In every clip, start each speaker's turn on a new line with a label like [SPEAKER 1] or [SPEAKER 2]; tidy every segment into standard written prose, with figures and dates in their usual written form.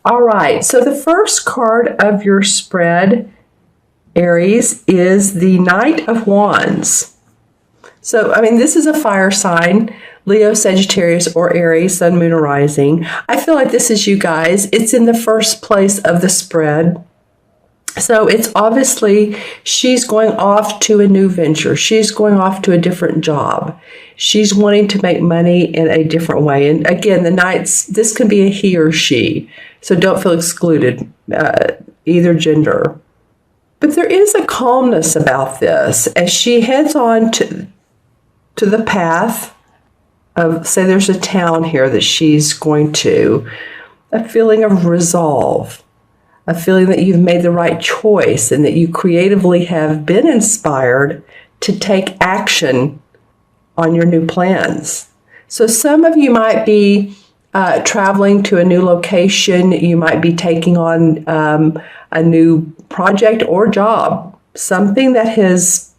[SPEAKER 1] All right, so the first card of your spread, Aries, is the Knight of Wands. So, I mean, this is a fire sign, Leo, Sagittarius, or Aries, Sun, Moon, or Rising. I feel like this is you guys. It's in the first place of the spread. So it's obviously she's going off to a new venture. She's going off to a different job. She's wanting to make money in a different way. And again, the Knights, this can be a he or she. So don't feel excluded, either gender. But there is a calmness about this as she heads on to the path of, say there's a town here that she's going to, a feeling of resolve. A feeling that you've made the right choice and that you creatively have been inspired to take action on your new plans. So some of you might be traveling to a new location. You might be taking on a new project or job, something that has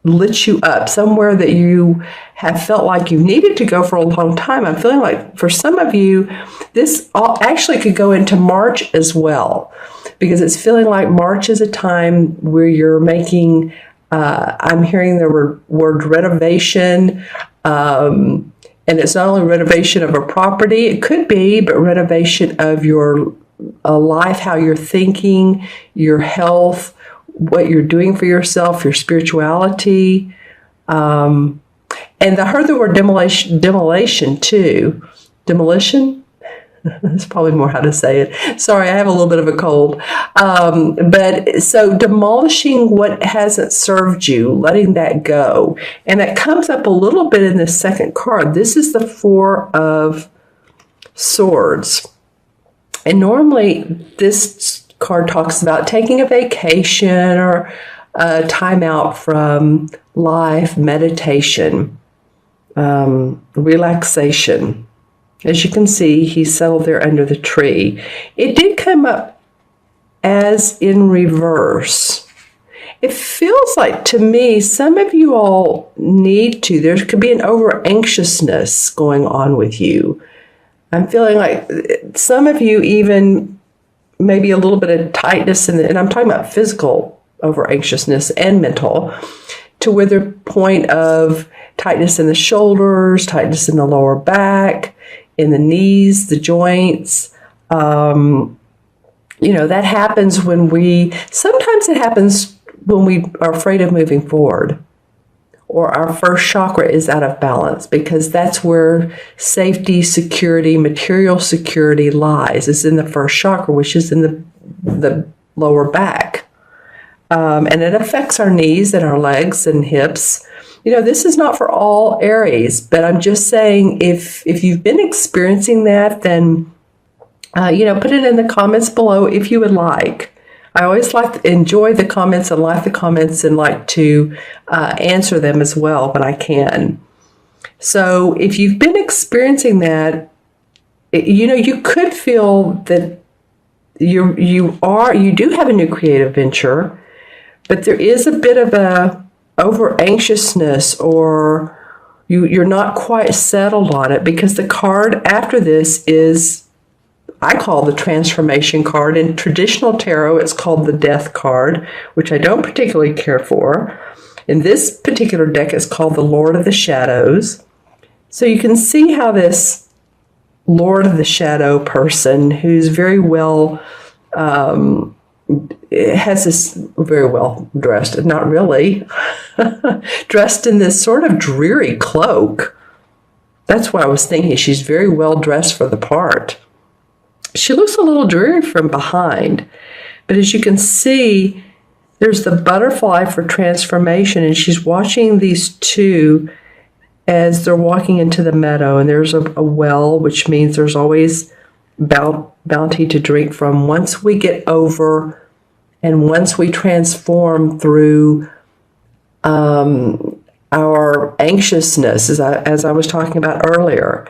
[SPEAKER 1] lit you up, somewhere that you have felt like you needed to go for a long time. I'm feeling like for some of you, this all actually could go into March as well, because it's feeling like March is a time where you're making, I'm hearing the word renovation, and it's not only renovation of a property, it could be, but renovation of your life, how you're thinking, your health, what you're doing for yourself, your spirituality. And I heard the word demolition too. Demolition? That's probably more how to say it. Sorry, I have a little bit of a cold. But so demolishing what hasn't served you, letting that go. And that comes up a little bit in the second card. This is the Four of Swords. And normally this card talks about taking a vacation or a time out from life, meditation, relaxation. As you can see, he settled there under the tree. It did come up as in reverse. It feels like, to me, some of you all need to, there could be an over-anxiousness going on with you. I'm feeling like some of you even maybe a little bit of tightness, and I'm talking about physical over-anxiousness and mental, to where the point of tightness in the shoulders, tightness in the lower back, in the knees, the joints. That happens sometimes it happens when we are afraid of moving forward, or our first chakra is out of balance, because that's where safety, security, material security lies. It's in the first chakra, which is in the lower back. And it affects our knees and our legs and hips. This is not for all Aries, but I'm just saying if you've been experiencing that, then, put it in the comments below if you would like. I always enjoy the comments and like the comments and like to answer them as well when I can. So if you've been experiencing that, you could feel that you do have a new creative venture, but there is a bit of a over anxiousness, or you're not quite settled on it, because the card after this is, I call the transformation card. In traditional tarot, it's called the death card, which I don't particularly care for. In this particular deck, it's called the Lord of the Shadows. So you can see how this Lord of the Shadow person, who's very well, has this very well dressed, not really, dressed in this sort of dreary cloak. That's why I was thinking she's very well dressed for the part. She looks a little dreary from behind, but as you can see, there's the butterfly for transformation, and she's watching these two as they're walking into the meadow, and there's a well, which means there's always bounty to drink from. Once we get over and once we transform through our anxiousness, as I was talking about earlier,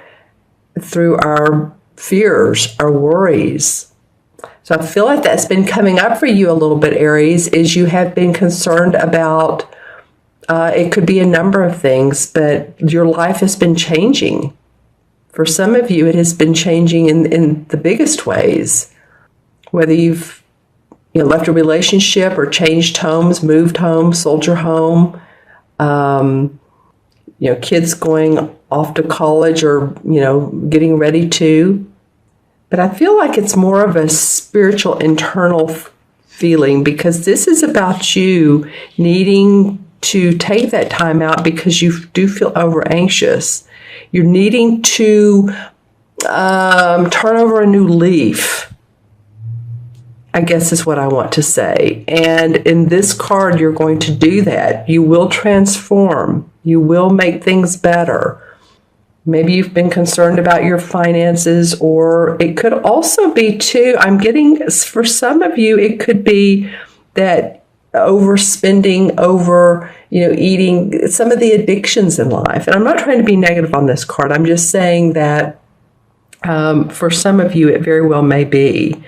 [SPEAKER 1] through our fears, our worries. So I feel like that's been coming up for you a little bit, Aries, is you have been concerned about, it could be a number of things, but your life has been changing. For some of you, it has been changing in the biggest ways. whether you've left a relationship or changed homes, moved home, sold your home, kids going off to college or, getting ready to. But I feel like it's more of a spiritual internal feeling, because this is about you needing to take that time out because you do feel over anxious. You're needing to turn over a new leaf, I guess is what I want to say. And in this card, you're going to do that. You will transform. You will make things better. Maybe you've been concerned about your finances, or it could also be too, I'm getting, for some of you, it could be that overspending, eating, some of the addictions in life. And I'm not trying to be negative on this card. I'm just saying that for some of you, it very well may be.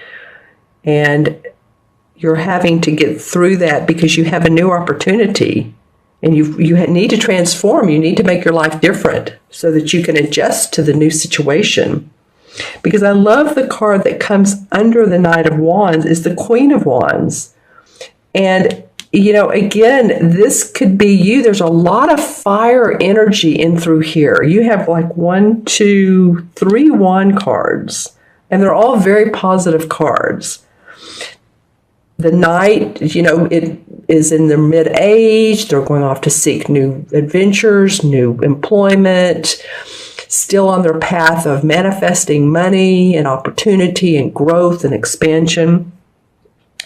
[SPEAKER 1] And you're having to get through that because you have a new opportunity. And you need to transform. You need to make your life different so that you can adjust to the new situation. Because I love the card that comes under the Knight of Wands is the Queen of Wands. And, again, this could be you. There's a lot of fire energy in through here. You have like 1, 2, 3 wand cards. And they're all very positive cards. The Knight, it is in their mid-age. They're going off to seek new adventures, new employment, still on their path of manifesting money and opportunity and growth and expansion.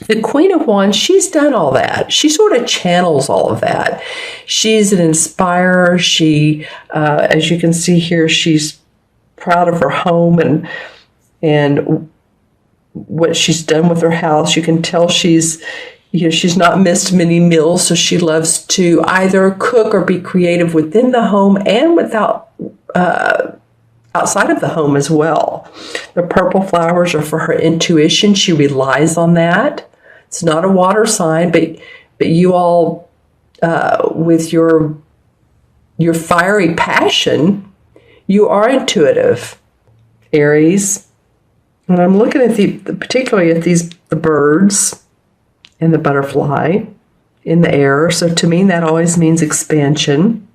[SPEAKER 1] The Queen of Wands, she's done all that. She sort of channels all of that. She's an inspirer. She, as you can see here, she's proud of her home and what she's done with her house. You can tell she's not missed many meals, so she loves to either cook or be creative within the home and outside of the home as well. The purple flowers are for her intuition. She relies on that. It's not a water sign, but you all, with your fiery passion, you are intuitive, Aries. And I'm looking at particularly at the birds and the butterfly in the air. So to me, that always means expansion.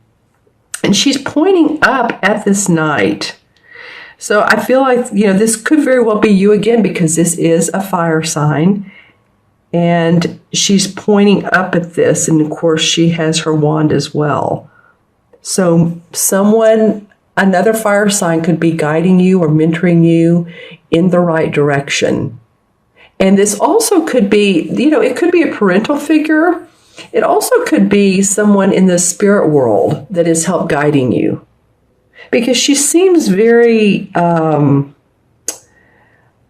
[SPEAKER 1] And she's pointing up at this Knight. So I feel like, this could very well be you again, because this is a fire sign. And she's pointing up at this. And of course, she has her wand as well. So another fire sign could be guiding you or mentoring you in the right direction. And this also could be, it could be a parental figure. It also could be someone in the spirit world that is help guiding you. Because she seems very,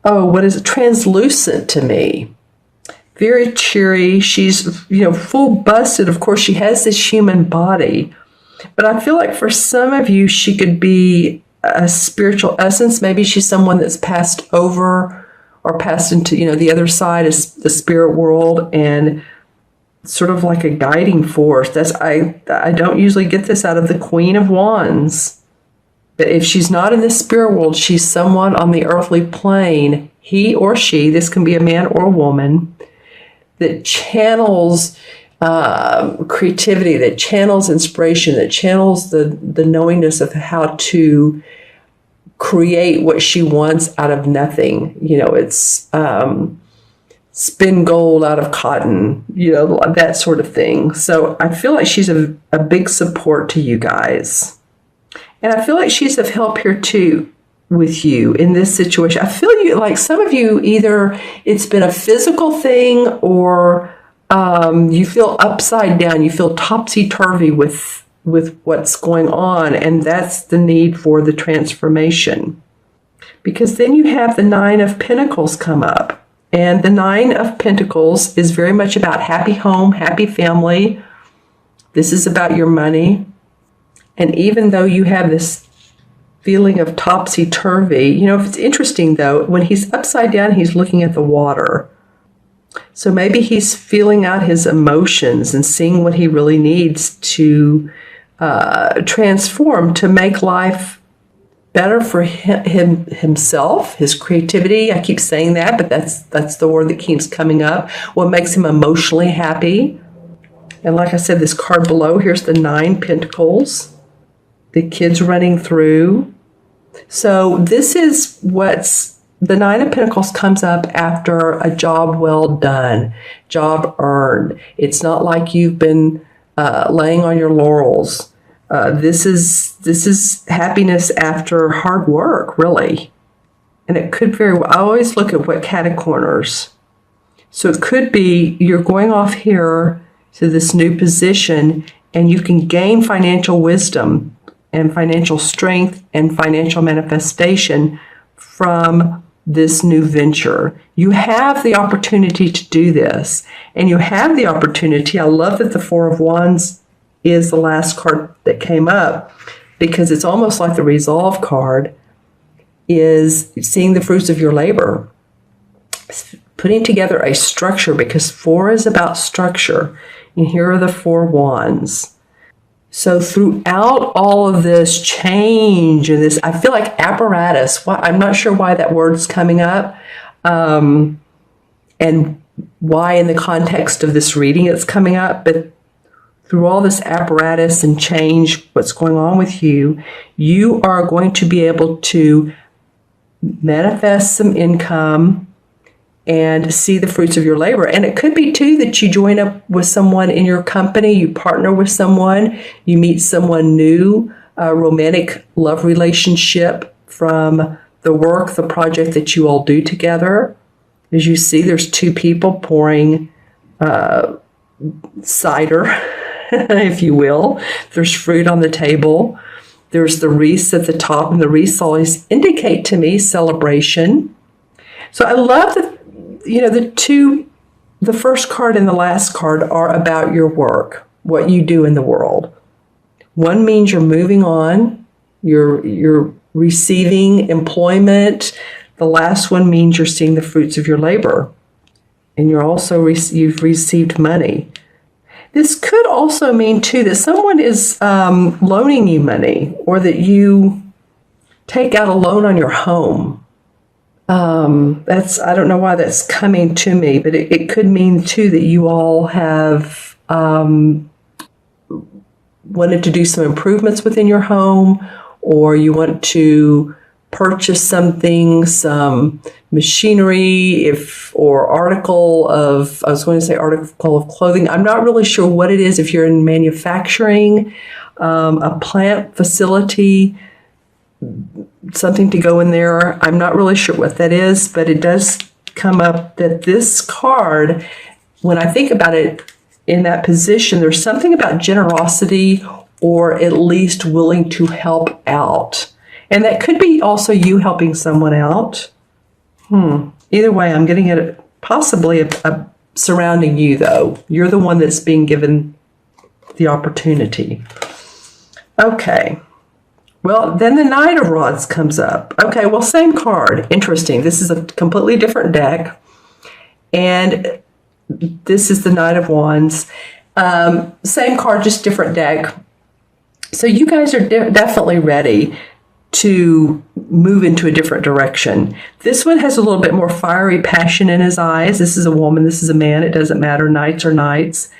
[SPEAKER 1] translucent to me. Very cheery. She's, full busted. Of course, she has this human body. But I feel like for some of you, she could be a spiritual essence. Maybe she's someone that's passed over or passed into, the other side is the spirit world, and sort of like a guiding force. I don't usually get this out of the Queen of Wands. But if she's not in the spirit world, she's someone on the earthly plane, he or she, this can be a man or a woman, that channels creativity, that channels inspiration, that channels the knowingness of how to create what she wants out of nothing. It's spin gold out of cotton, that sort of thing. So I feel like she's a big support to you guys. And I feel like she's of help here too with you in this situation. I feel like some of you, either it's been a physical thing or you feel upside down, you feel topsy-turvy with what's going on, and that's the need for the transformation. Because then you have the Nine of Pentacles come up, and the Nine of Pentacles is very much about happy home, happy family. This is about your money. And even though you have this feeling of topsy-turvy, it's interesting though, when he's upside down, he's looking at the water. So maybe he's feeling out his emotions and seeing what he really needs to transform to make life better for himself, his creativity. I keep saying that, but that's the word that keeps coming up. What makes him emotionally happy. And like I said, this card below, here's the 9 Pentacles. The kids running through. So this is what's, the 9 of Pentacles comes up after a job well done, job earned. It's not like you've been laying on your laurels. This is happiness after hard work, really. And it could very well, I always look at what catacorners. So it could be you're going off here to this new position and you can gain financial wisdom and financial strength and financial manifestation from this new venture. You have the opportunity to do this, and you have the opportunity. I love that the 4 of Wands is the last card that came up, because it's almost like the resolve card is seeing the fruits of your labor, putting together a structure, because 4 is about structure, and here are the 4 wands. So throughout all of this change and this, I feel like apparatus, I'm not sure why that word's coming up, and why in the context of this reading it's coming up, but through all this apparatus and change, what's going on with you, you are going to be able to manifest some income and see the fruits of your labor. And it could be too that you join up with someone in your company, you partner with someone, you meet someone new, a romantic love relationship from the work, the project that you all do together. As you see, there's 2 people pouring cider, if you will. There's fruit on the table. There's the wreaths at the top, and the wreaths always indicate to me celebration. So I love that, the first card and the last card are about your work, what you do in the world. One means you're moving on, you're receiving employment. The last one means you're seeing the fruits of your labor, and you've received money. This could also mean too that someone is loaning you money, or that you take out a loan on your home. I don't know why that's coming to me, but it could mean too that you all have wanted to do some improvements within your home, or you want to purchase something, some machinery, or article of clothing. I'm not really sure what it is. If you're in manufacturing, a plant facility, something to go in there. I'm not really sure what that is, but it does come up that this card, when I think about it in that position, there's something about generosity, or at least willing to help out. And that could be also you helping someone out. Either way, I'm getting it possibly surrounding you, though. You're the one that's being given the opportunity. Okay. Well, then the Knight of Rods comes up. Okay, well, same card. Interesting. This is a completely different deck. And this is the Knight of Wands. Same card, just different deck. So you guys are definitely ready to move into a different direction. This one has a little bit more fiery passion in his eyes. This is a woman, this is a man. It doesn't matter. Knights are knights.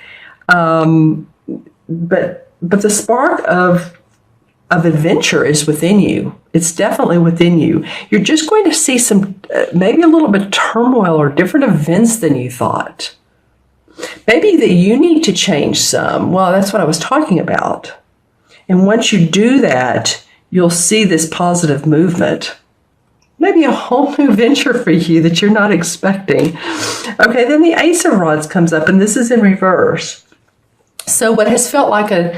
[SPEAKER 1] But the spark of adventure is within you. It's definitely within you. You're just going to see some, maybe a little bit of turmoil or different events than you thought. Maybe that you need to change some. Well, that's what I was talking about. And once you do that, you'll see this positive movement. Maybe a whole new venture for you that you're not expecting. Okay, then the Ace of Rods comes up, and this is in reverse. So what has felt like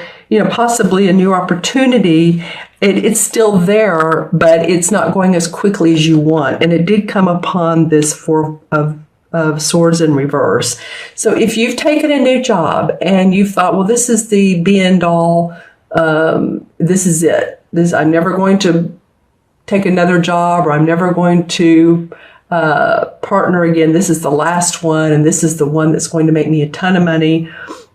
[SPEAKER 1] possibly a new opportunity, it's still there, but it's not going as quickly as you want. And it did come upon this 4 of Swords in reverse. So if you've taken a new job and you've thought, well, this is the be and all, this is it. I'm never going to take another job, or I'm never going to partner again. This is the last one, and this is the one that's going to make me a ton of money.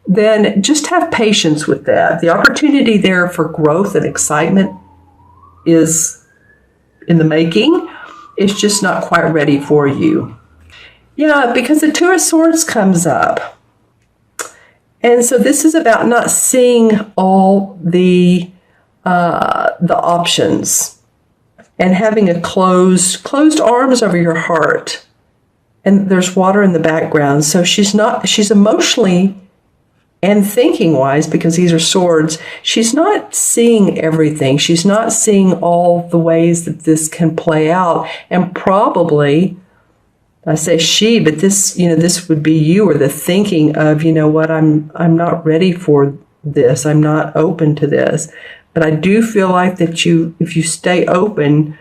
[SPEAKER 1] Then just have patience with that. The opportunity there for growth and excitement is in the making. It's just not quite ready for you. Yeah, because the Two of Swords comes up. And so this is about not seeing all the options and having a closed arms over your heart. And there's water in the background. So she's emotionally and thinking wise, because these are swords, she's not seeing everything. She's not seeing all the ways that this can play out. And probably, I say she, but this would be you, or the thinking of, what, I'm not ready for this. I'm not open to this. But I do feel like that if you stay open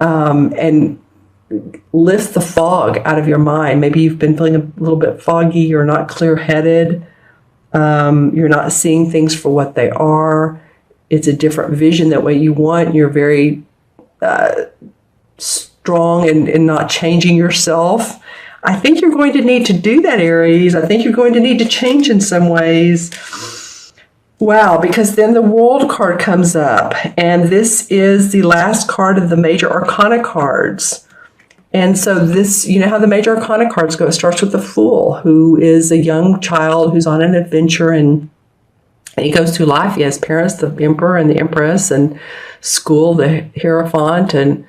[SPEAKER 1] and lift the fog out of your mind, maybe you've been feeling a little bit foggy, you're not clear-headed, you're not seeing things for what they are. It's a different vision that what you want. You're very strong and not changing yourself. I think you're going to need to do that, Aries. I think you're going to need to change in some ways. Wow, because then the World card comes up, and this is the last card of the Major Arcana cards. And so this, you know how the Major Arcana cards go. It starts with the Fool, who is a young child who's on an adventure, and he goes through life. He has parents, the Emperor and the Empress, and school, the Hierophant, and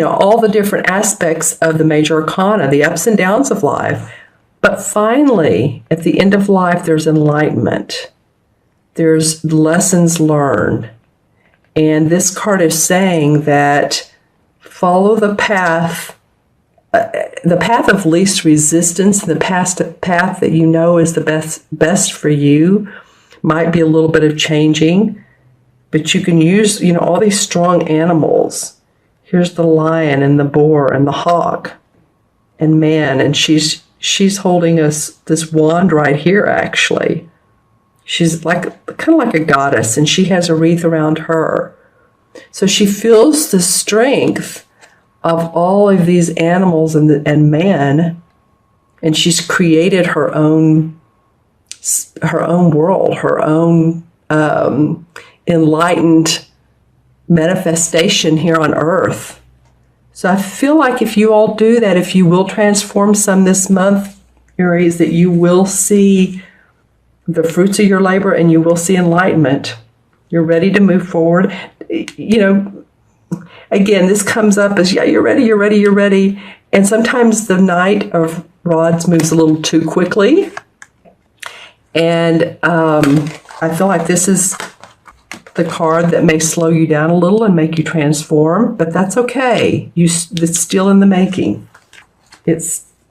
[SPEAKER 1] all the different aspects of the Major Arcana, the ups and downs of life. But finally, at the end of life, there's enlightenment. There's lessons learned. And this card is saying that follow the path of least resistance, the path that you know is the best for you. Might be a little bit of changing, but you can use, all these strong animals. Here's the lion and the boar and the hawk and man, and she's holding this wand right here, actually. She's kind of like a goddess, and she has a wreath around her. So she feels the strength of all of these animals and man, and she's created her own world, her own enlightened manifestation here on earth. So I feel like if you all do that, if you will transform some this month, Aries, that you will see the fruits of your labor and you will see enlightenment. You're ready to move forward. Again, this comes up as, yeah, you're ready. And sometimes the Knight of Rods moves a little too quickly. And I feel like this is the card that may slow you down a little and make you transform, but that's okay. It's still in the making.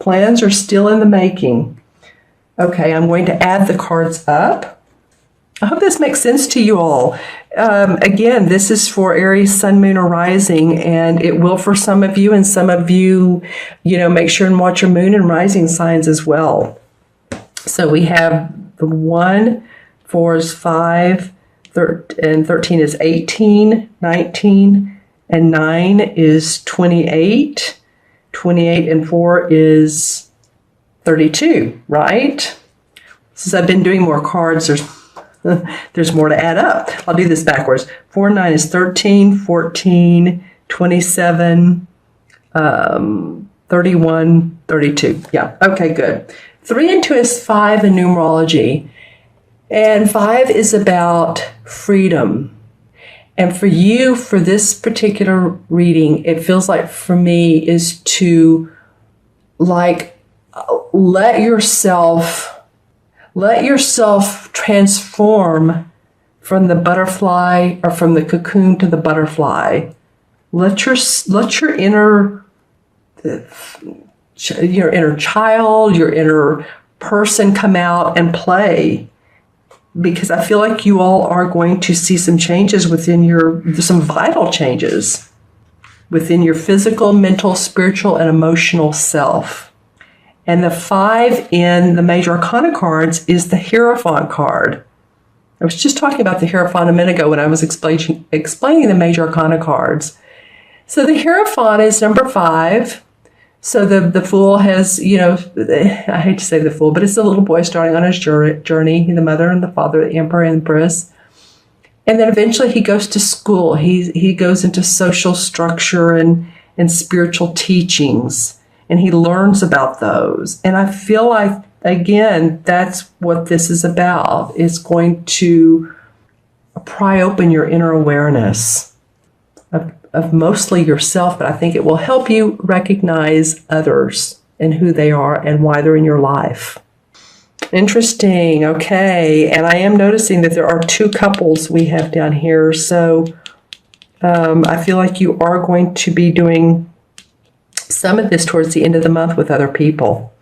[SPEAKER 1] Plans are still in the making. Okay, I'm going to add the cards up. I hope this makes sense to you all. Again, this is for Aries, Sun, Moon, or Rising, and it will for some of you, and some of you, make sure and watch your Moon and Rising signs as well. So we have the 1, 4 is 5, and 13 is 18, 19, and 9 is 28. 28 and 4 is 32, right? Since I've been doing more cards, there's more to add up. I'll do this backwards. 4 and 9 is 13, 14, 27, 31, 32. Yeah, okay, good. 3 and 2 is 5 in numerology. And 5 is about freedom. And for you, for this particular reading, it feels like for me is to let yourself transform from the butterfly, or from the cocoon to the butterfly. Let your inner child, your inner person come out and play. Because I feel like you all are going to see some changes some vital changes within your physical, mental, spiritual, and emotional self. And the 5 in the Major Arcana cards is the Hierophant card. I was just talking about the Hierophant a minute ago when I was explaining the Major Arcana cards. So the Hierophant is number 5. So the Fool has, I hate to say the Fool, but it's the little boy starting on his journey, the mother and the father, the Emperor and Empress. And then eventually he goes to school. He goes into social structure and spiritual teachings, and he learns about those. And I feel like, again, that's what this is about. It's going to pry open your inner awareness of mostly yourself, but I think it will help you recognize others and who they are and why they're in your life. Interesting. Okay. And I am noticing that there are 2 couples we have down here. So I feel like you are going to be doing some of this towards the end of the month with other people.